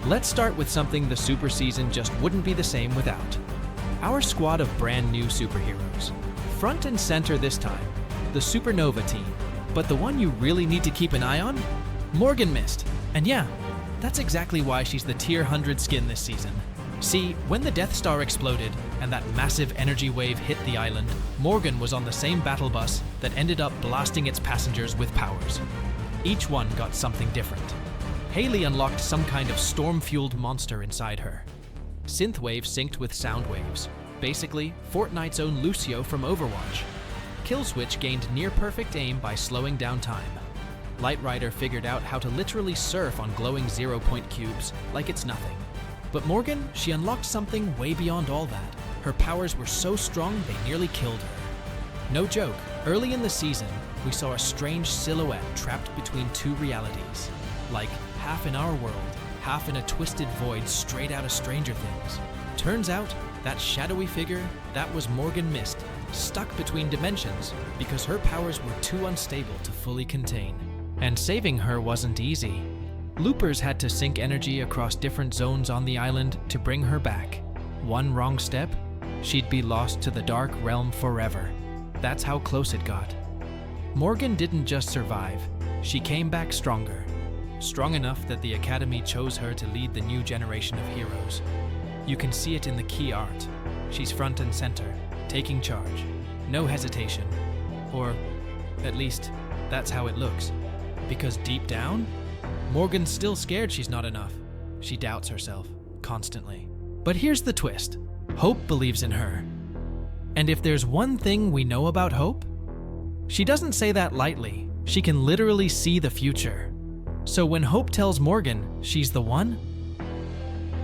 Let's start with something the super season just wouldn't be the same without. Our squad of brand new superheroes. Front and center this time, the Supernova team. But the one you really need to keep an eye on? Morgan Myst. And yeah, that's exactly why she's the tier 100 skin this season. See, when the Death Star exploded and that massive energy wave hit the island, Morgan was on the same battle bus that ended up blasting its passengers with powers. Each one got something different. Hailey unlocked some kind of storm-fueled monster inside her. Synthwave synced with sound waves. Basically, Fortnite's own Lucio from Overwatch. Killswitch gained near-perfect aim by slowing down time. Light Rider figured out how to literally surf on glowing zero-point cubes like it's nothing. But Morgan, she unlocked something way beyond all that. Her powers were so strong they nearly killed her. No joke, early in the season, we saw a strange silhouette trapped between two realities. Like, half in our world, half in a twisted void straight out of Stranger Things. Turns out, that shadowy figure, that was Morgan Myst, stuck between dimensions because her powers were too unstable to fully contain. And saving her wasn't easy. Loopers had to sync energy across different zones on the island to bring her back. One wrong step, she'd be lost to the dark realm forever. That's how close it got. Morgan didn't just survive, she came back stronger. Strong enough that the Academy chose her to lead the new generation of heroes. You can see it in the key art. She's front and center, taking charge. No hesitation. Or, at least, that's how it looks. Because deep down, Morgan's still scared she's not enough. She doubts herself, constantly. But here's the twist. Hope believes in her. And if there's one thing we know about Hope, she doesn't say that lightly. She can literally see the future. So when Hope tells Morgan she's the one,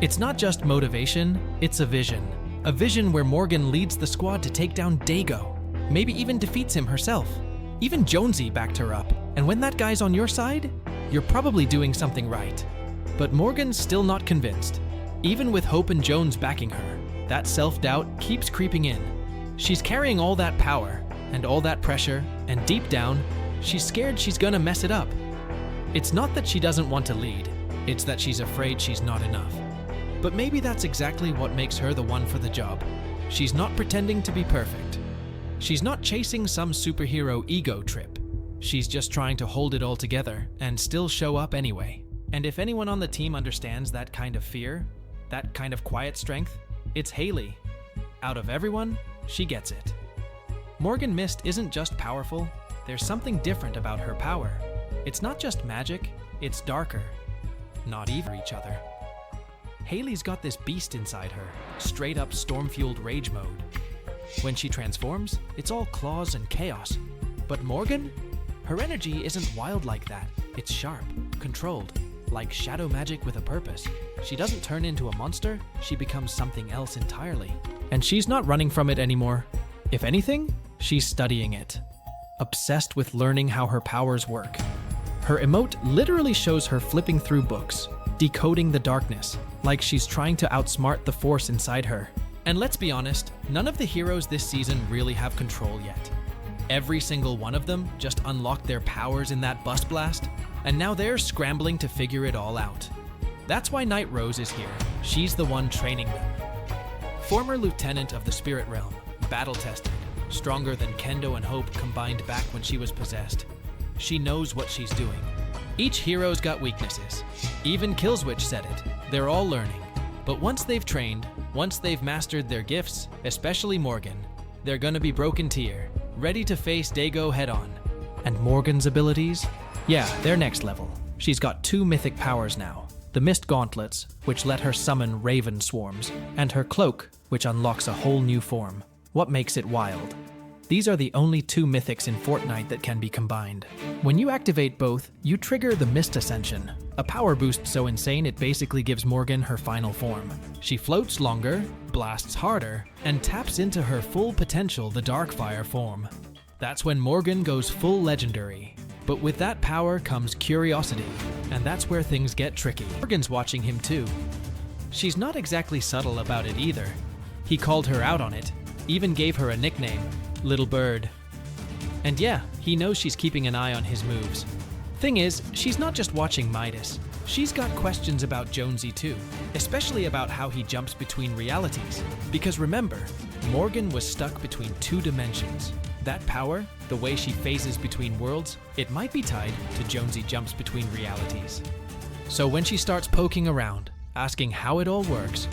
it's not just motivation, it's a vision. A vision where Morgan leads the squad to take down Dago, maybe even defeats him herself. Even Jonesy backed her up. And when that guy's on your side, you're probably doing something right. But Morgan's still not convinced. Even with Hope and Jones backing her, that self-doubt keeps creeping in. She's carrying all that power and all that pressure, and deep down, she's scared she's gonna mess it up. It's not that she doesn't want to lead, it's that she's afraid she's not enough. But maybe that's exactly what makes her the one for the job. She's not pretending to be perfect. She's not chasing some superhero ego trip. She's just trying to hold it all together and still show up anyway. And if anyone on the team understands that kind of fear, that kind of quiet strength, it's Hailey. Out of everyone, she gets it. Morgan Myst isn't just powerful, there's something different about her power. It's not just magic, it's darker. Not even each other. Hailey's got this beast inside her, straight up storm-fueled rage mode. When she transforms, it's all claws and chaos. But Morgan? Her energy isn't wild like that. It's sharp, controlled, like shadow magic with a purpose. She doesn't turn into a monster, she becomes something else entirely. And she's not running from it anymore. If anything, she's studying it. Obsessed with learning how her powers work. Her emote literally shows her flipping through books, decoding the darkness, like she's trying to outsmart the force inside her. And let's be honest, none of the heroes this season really have control yet. Every single one of them just unlocked their powers in that bust blast, and now they're scrambling to figure it all out. That's why Night Rose is here. She's the one training them. Former lieutenant of the Spirit Realm, battle-tested, stronger than Kendo and Hope combined back when she was possessed. She knows what she's doing. Each hero's got weaknesses. Even Killswitch said it. They're all learning. But once they've trained, once they've mastered their gifts, especially Morgan, they're gonna be broken tier, ready to face Dago head-on. And Morgan's abilities? Yeah, they're next level. She's got 2 mythic powers now. The Myst Gauntlets, which let her summon Raven Swarms, and her Cloak, which unlocks a whole new form. What makes it wild? These are the only 2 mythics in Fortnite that can be combined. When you activate both, you trigger the Myst Ascension, a power boost so insane it basically gives Morgan her final form. She floats longer, blasts harder, and taps into her full potential, the Darkfire form. That's when Morgan goes full legendary. But with that power comes curiosity, and that's where things get tricky. Morgan's watching him too. She's not exactly subtle about it either. He called her out on it, even gave her a nickname, Little Bird. And yeah, he knows she's keeping an eye on his moves. Thing is, she's not just watching Midas. She's got questions about Jonesy too, especially about how he jumps between realities. Because remember, Morgan was stuck between two dimensions. That power, the way she phases between worlds, it might be tied to Jonesy jumps between realities. So when she starts poking around, asking how it all works,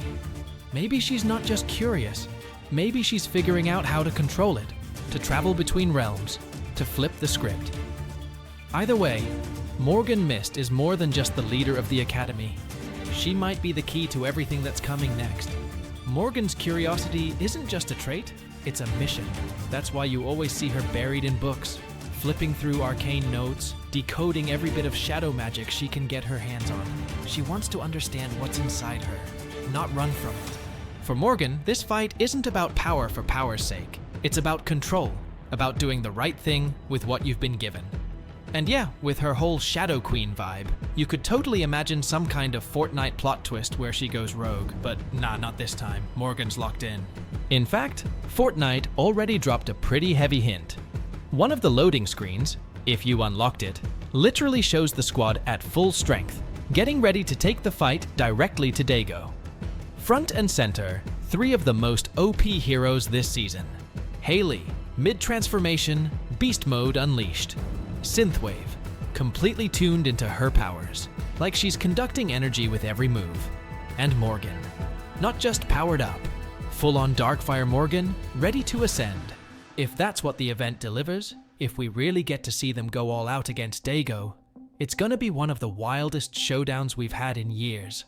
maybe she's not just curious, maybe she's figuring out how to control it, to travel between realms, to flip the script. Either way, Morgan Myst is more than just the leader of the Academy. She might be the key to everything that's coming next. Morgan's curiosity isn't just a trait, it's a mission. That's why you always see her buried in books, flipping through arcane notes, decoding every bit of shadow magic she can get her hands on. She wants to understand what's inside her, not run from it. For Morgan, this fight isn't about power for power's sake. It's about control, about doing the right thing with what you've been given. And yeah, with her whole Shadow Queen vibe, you could totally imagine some kind of Fortnite plot twist where she goes rogue, but nah, not this time. Morgan's locked in. In fact, Fortnite already dropped a pretty heavy hint. One of the loading screens, if you unlocked it, literally shows the squad at full strength, getting ready to take the fight directly to Dago. Front and center, three of the most OP heroes this season. Haley, mid-transformation, beast mode unleashed. Synthwave, completely tuned into her powers, like she's conducting energy with every move. And Morgan, not just powered up, full-on Darkfire Morgan, ready to ascend. If that's what the event delivers, if we really get to see them go all out against Dago, it's gonna be one of the wildest showdowns we've had in years.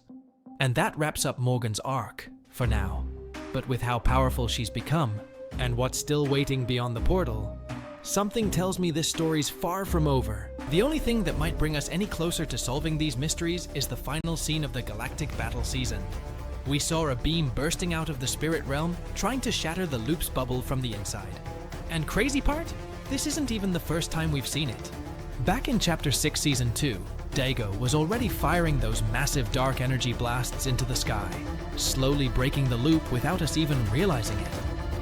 And that wraps up Morgan's arc, for now. But with how powerful she's become, and what's still waiting beyond the portal, something tells me this story's far from over. The only thing that might bring us any closer to solving these mysteries is the final scene of the Galactic Battle season. We saw a beam bursting out of the spirit realm, trying to shatter the loop's bubble from the inside. And crazy part? This isn't even the first time we've seen it. Back in Chapter 6 Season 2, Dago was already firing those massive dark energy blasts into the sky, slowly breaking the loop without us even realizing it.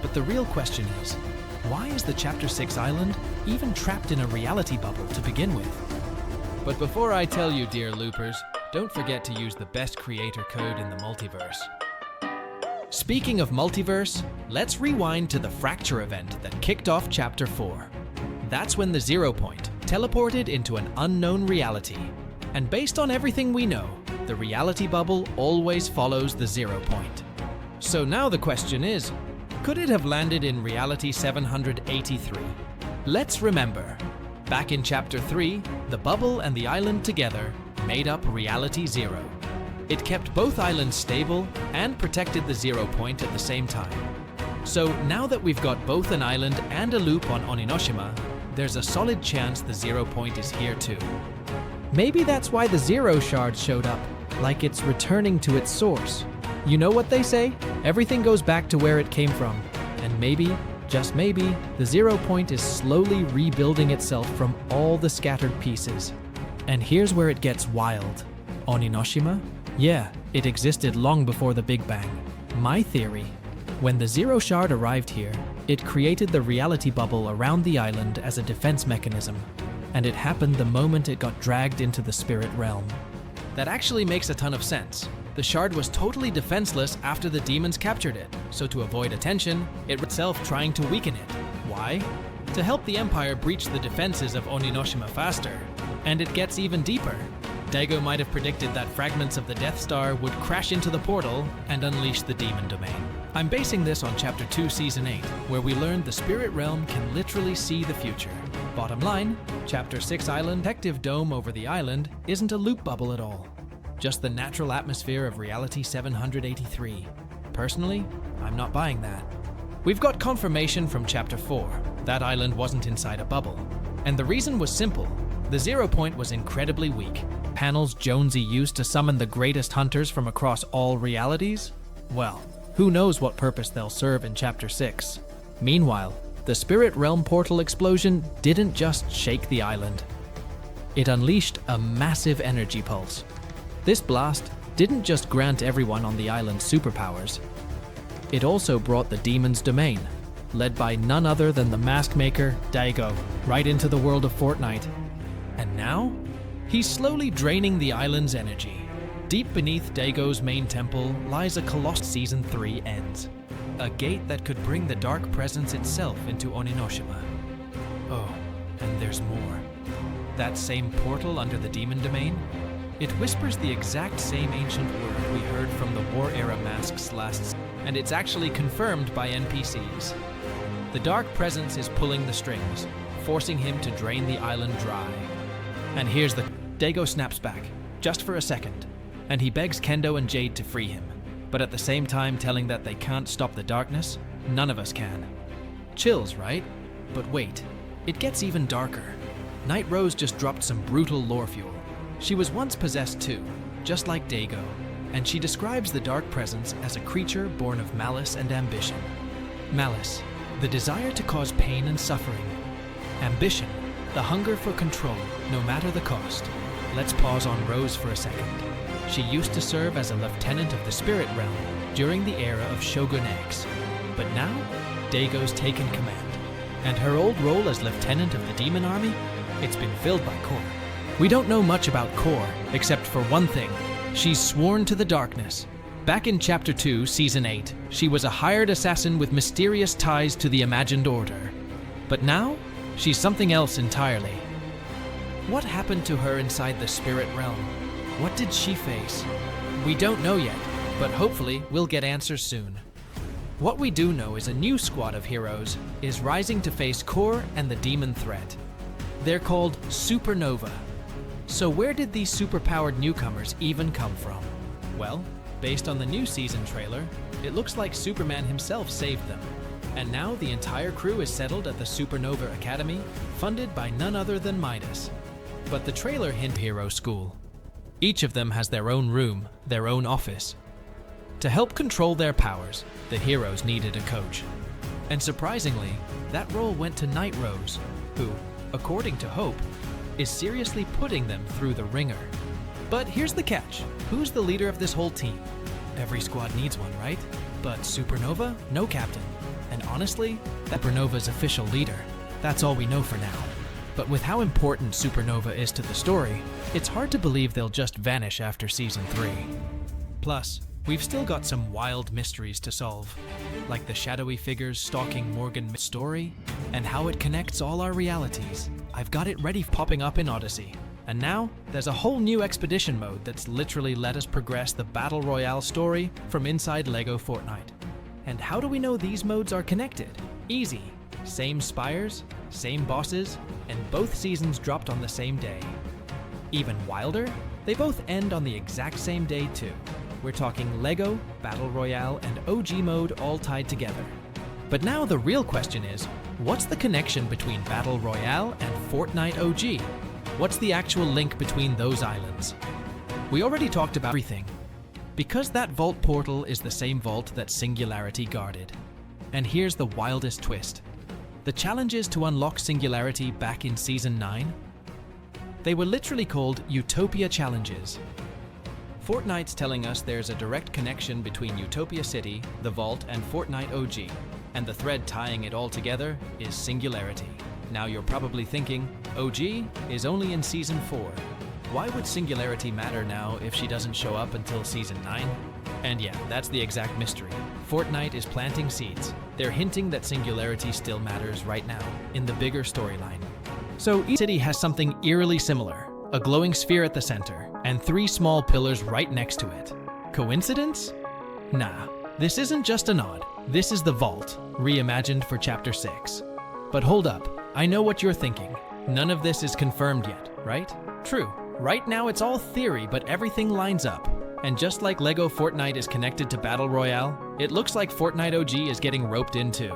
But the real question is, why is the Chapter 6 island even trapped in a reality bubble to begin with? But before I tell you, dear loopers, don't forget to use the best creator code in the multiverse. Speaking of multiverse, let's rewind to the Fracture event that kicked off Chapter 4. That's when the 0 Point teleported into an unknown reality. And based on everything we know, the reality bubble always follows the 0 Point. So now the question is, could it have landed in Reality 783? Let's remember, back in Chapter 3, the bubble and the island together made up Reality 0. It kept both islands stable and protected the 0 Point at the same time. So now that we've got both an island and a loop on Oninoshima, there's a solid chance the 0 Point is here too. Maybe that's why the Zero Shard showed up, like it's returning to its source. You know what they say? Everything goes back to where it came from. And maybe, just maybe, the 0 Point is slowly rebuilding itself from all the scattered pieces. And here's where it gets wild. Oninoshima? Yeah, it existed long before the Big Bang. My theory: when the Zero Shard arrived here, it created the reality bubble around the island as a defense mechanism. And it happened the moment it got dragged into the spirit realm. That actually makes a ton of sense. The shard was totally defenseless after the demons captured it, so to avoid attention, it itself trying to weaken it. Why? To help the Empire breach the defenses of Oninoshima faster. And it gets even deeper. Dago might have predicted that fragments of the Death Star would crash into the portal and unleash the demon domain. I'm basing this on Chapter 2 Season 8, where we learned the spirit realm can literally see the future. Bottom line, Chapter 6 Island protective dome over the island isn't a loop bubble at all. Just the natural atmosphere of Reality 783. Personally, I'm not buying that. We've got confirmation from Chapter 4. That island wasn't inside a bubble. And the reason was simple. The 0 Point was incredibly weak. Panels Jonesy used to summon the greatest hunters from across all realities? Well, who knows what purpose they'll serve in Chapter 6. Meanwhile, the Spirit Realm portal explosion didn't just shake the island. It unleashed a massive energy pulse. This blast didn't just grant everyone on the island superpowers. It also brought the demon's domain, led by none other than the mask maker, Dago, right into the world of Fortnite. And now, He's slowly draining the island's energy. Deep beneath Dago's main temple lies a colossal Season 3 ends. A gate that could bring the dark presence itself into Oninoshima. Oh, and there's more. That same portal under the demon domain? It whispers the exact same ancient word we heard from the War Era masks and it's actually confirmed by NPCs. The dark presence is pulling the strings, forcing him to drain the island dry. And here's the... Dago snaps back, just for a second, and he begs Kendo and Jade to free him, but at the same time telling that they can't stop the darkness, none of us can. Chills, right? But wait, it gets even darker. Night Rose just dropped some brutal lore fuel. She was once possessed too, just like Dago, and she describes the dark presence as a creature born of malice and ambition. Malice, the desire to cause pain and suffering. Ambition, the hunger for control, no matter the cost. Let's pause on Rose for a second. She used to serve as a lieutenant of the spirit realm during the era of Shogun X. But now, Dago's taken command, and her old role as lieutenant of the demon army, it's been filled by Core. We don't know much about Core, except for one thing. She's sworn to the darkness. Back in Chapter 2, Season 8, she was a hired assassin with mysterious ties to the Imagined Order. But now, she's something else entirely. What happened to her inside the spirit realm? What did she face? We don't know yet, but hopefully we'll get answers soon. What we do know is a new squad of heroes is rising to face Core and the demon threat. They're called Supernova. So where did these superpowered newcomers even come from? Well, based on the new season trailer, it looks like Superman himself saved them. And now the entire crew is settled at the Supernova Academy, funded by none other than Midas. But the trailer hinted hero school. Each of them has their own room, their own office. To help control their powers, the heroes needed a coach. And surprisingly, that role went to Night Rose, who, according to Hope, is seriously putting them through the ringer. But here's the catch. Who's the leader of this whole team? Every squad needs one, right? But Supernova? No captain. And honestly, that's Supernova's official leader. That's all we know for now. But with how important Supernova is to the story, it's hard to believe they'll just vanish after Season 3. Plus, we've still got some wild mysteries to solve, like the shadowy figures stalking Morgan's story, and how it connects all our realities. I've got it ready popping up in Odyssey. And now, there's a whole new expedition mode that's literally let us progress the Battle Royale story from inside LEGO Fortnite. And how do we know these modes are connected? Easy. Same spires, same bosses, and both seasons dropped on the same day. Even wilder, they both end on the exact same day too. We're talking LEGO, Battle Royale, and OG mode all tied together. But now the real question is, what's the connection between Battle Royale and Fortnite OG? What's the actual link between those islands? We already talked about everything. Because that vault portal is the same vault that Singularity guarded. And here's the wildest twist. The challenges to unlock Singularity back in Season 9? They were literally called Utopia Challenges. Fortnite's telling us there's a direct connection between Utopia City, the Vault, and Fortnite OG, and the thread tying it all together is Singularity. Now you're probably thinking, OG is only in Season 4. Why would Singularity matter now if she doesn't show up until Season 9? And yeah, that's the exact mystery. Fortnite is planting seeds. They're hinting that Singularity still matters right now, in the bigger storyline. So each city has something eerily similar. A glowing sphere at the center, and 3 small pillars right next to it. Coincidence? Nah, this isn't just a nod. This is the Vault, reimagined for Chapter 6. But hold up, I know what you're thinking. None of this is confirmed yet, right? True. Right now it's all theory, but everything lines up. And just like LEGO Fortnite is connected to Battle Royale, it looks like Fortnite OG is getting roped in too.